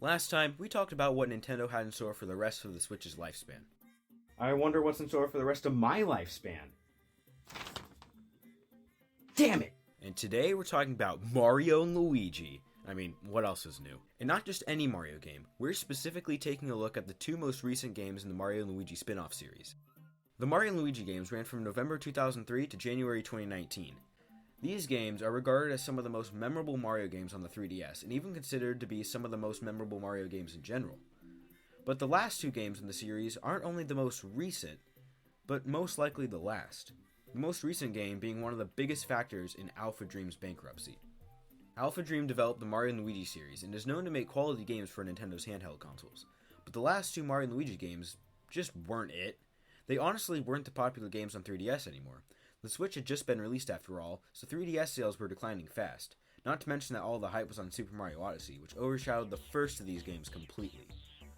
Last time, we talked about what Nintendo had in store for the rest of the Switch's lifespan. I wonder what's in store for the rest of my lifespan. Damn it! And today we're talking about Mario and Luigi. I mean, what else is new? And not just any Mario game, we're specifically taking a look at the two most recent games in the Mario and Luigi spin-off series. The Mario and Luigi games ran from November 2003 to January 2019. These games are regarded as some of the most memorable Mario games on the 3DS, and even considered to be some of the most memorable Mario games in general. But the last two games in the series aren't only the most recent, but most likely the last. The most recent game being one of the biggest factors in Alphadream's bankruptcy. Alphadream developed the Mario and Luigi series and is known to make quality games for Nintendo's handheld consoles, but the last two Mario and Luigi games just weren't it. They honestly weren't the popular games on 3DS anymore. The Switch had just been released after all, so 3DS sales were declining fast, not to mention that all the hype was on Super Mario Odyssey, which overshadowed the first of these games completely.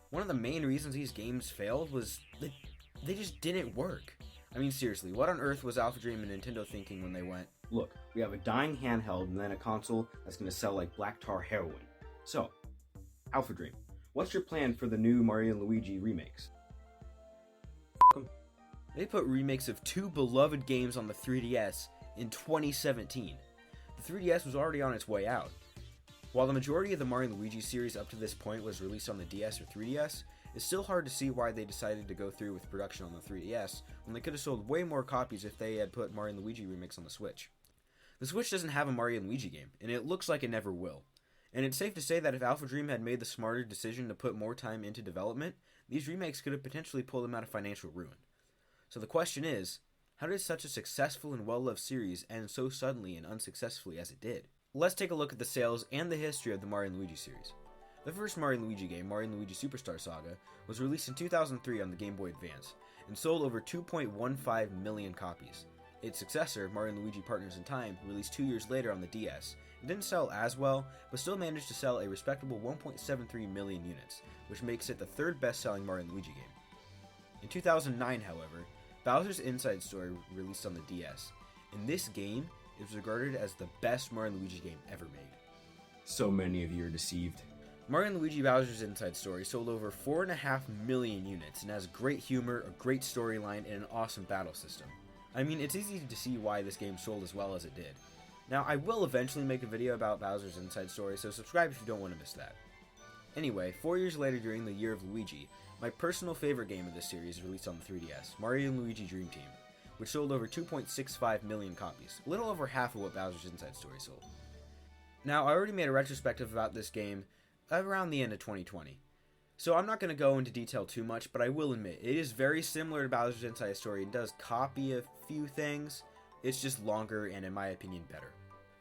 One of the main reasons these games failed was that they just didn't work. I mean, seriously, what on earth was Alphadream and Nintendo thinking when they went, Look, we have a dying handheld and then a console that's going to sell like black tar heroin. So, Alphadream, what's your plan for the new Mario and Luigi remakes? They put remakes of two beloved games on the 3DS in 2017. The 3DS was already on its way out. While the majority of the Mario and Luigi series up to this point was released on the DS or 3DS, it's still hard to see why they decided to go through with production on the 3DS when they could have sold way more copies if they had put Mario and Luigi Remakes on the Switch. The Switch doesn't have a Mario and Luigi game, and it looks like it never will. And it's safe to say that if Alphadream had made the smarter decision to put more time into development, these remakes could have potentially pulled them out of financial ruin. So the question is, how did such a successful and well-loved series end so suddenly and unsuccessfully as it did? Let's take a look at the sales and the history of the Mario and Luigi series. The first Mario and Luigi game, Mario and Luigi Superstar Saga, was released in 2003 on the Game Boy Advance, and sold over 2.15 million copies. Its successor, Mario and Luigi Partners in Time, released 2 years later on the DS, and didn't sell as well, but still managed to sell a respectable 1.73 million units, which makes it the third best-selling Mario and Luigi game. In 2009, however, Bowser's Inside Story released on the DS. In this game, it was regarded as the best Mario and Luigi game ever made. So many of you are deceived. Mario and Luigi Bowser's Inside Story sold over 4.5 million units and has great humor, a great storyline, and an awesome battle system. I mean, it's easy to see why this game sold as well as it did. Now, I will eventually make a video about Bowser's Inside Story, so subscribe if you don't want to miss that. Anyway, 4 years later during the Year of Luigi, my personal favorite game of this series released on the 3DS, Mario and Luigi Dream Team, which sold over 2.65 million copies, a little over half of what Bowser's Inside Story sold. Now, I already made a retrospective about this game around the end of 2020, so I'm not going to go into detail too much, but I will admit, it is very similar to Bowser's Inside Story and does copy a few things. It's just longer and, in my opinion, better.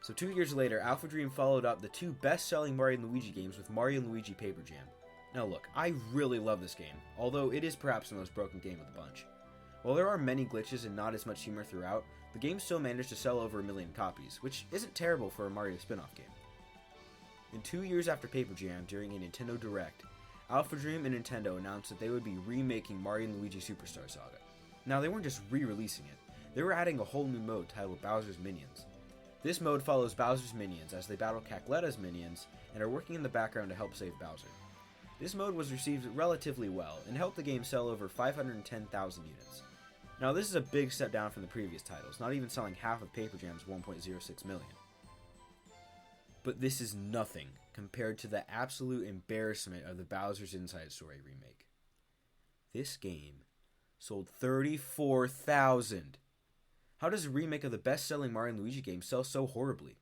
So 2 years later, Alphadream followed up the two best-selling Mario and Luigi games with Marioandluigipaperjam. Now look, I really love this game, although it is perhaps the most broken game of the bunch. While there are many glitches and not as much humor throughout, the game still managed to sell over 1 million copies, which isn't terrible for a Mario spin-off game. And 2 years after Paper Jam, during a Nintendo Direct, Alphadream and Nintendo announced that they would be remaking Mario and Luigi Superstar Saga. Now they weren't just re-releasing it, they were adding a whole new mode titled Bowser's Minions. This mode follows Bowser's minions as they battle Cackleta's minions and are working in the background to help save Bowser. This mode was received relatively well and helped the game sell over 510,000 units. Now this is a big step down from the previous titles, not even selling half of Paper Jam's 1.06 million. But this is nothing compared to the absolute embarrassment of the Bowser's Inside Story remake. This game sold 34,000. How does a remake of the best-selling Mario and Luigi game sell so horribly?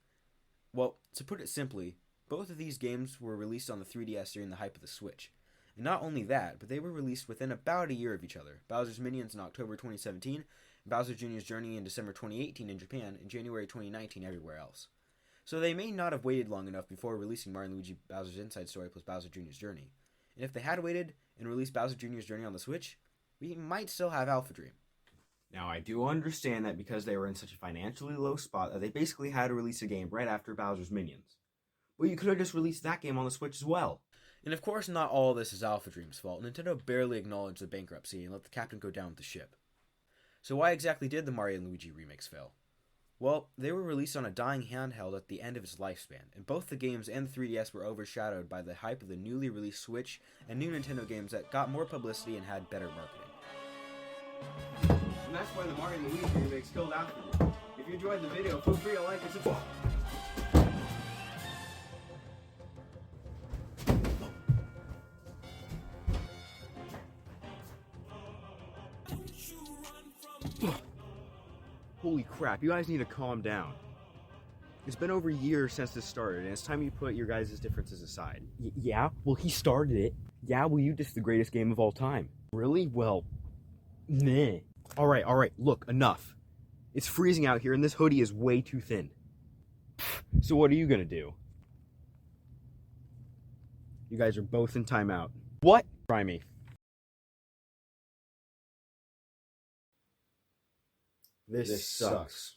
Well, to put it simply, both of these games were released on the 3DS during the hype of the Switch. And not only that, but they were released within about a year of each other. Bowser's Minions in October 2017, and Bowser Jr.'s Journey in December 2018 in Japan, and January 2019 everywhere else. So they may not have waited long enough before releasing Mario and Luigi Bowser's Inside Story plus Bowser Jr.'s Journey. And if they had waited and released Bowser Jr.'s Journey on the Switch, we might still have Alphadream. Now, I do understand that because they were in such a financially low spot that they basically had to release a game right after Bowser's Minions. But you could have just released that game on the Switch as well. And of course, not all of this is Alphadream's fault. Nintendo barely acknowledged the bankruptcy and let the captain go down with the ship. So why exactly did the Mario and Luigi remakes fail? Well, they were released on a dying handheld at the end of its lifespan, and both the games and the 3DS were overshadowed by the hype of the newly released Switch and new Nintendo games that got more publicity and had better marketing. And that's why the Mario and Luigi Remakes Killed Alphadream. If you enjoyed the video, feel free to like and subscribe. Holy crap, you guys need to calm down. It's been over a year since this started, and it's time you put your guys' differences aside. Yeah? Well, he started it. Yeah, well, you just the greatest game of all time. Really? Well, meh. Alright, look, enough. It's freezing out here, and this hoodie is way too thin. So what are you gonna do? You guys are both in timeout. What? Try me. This sucks.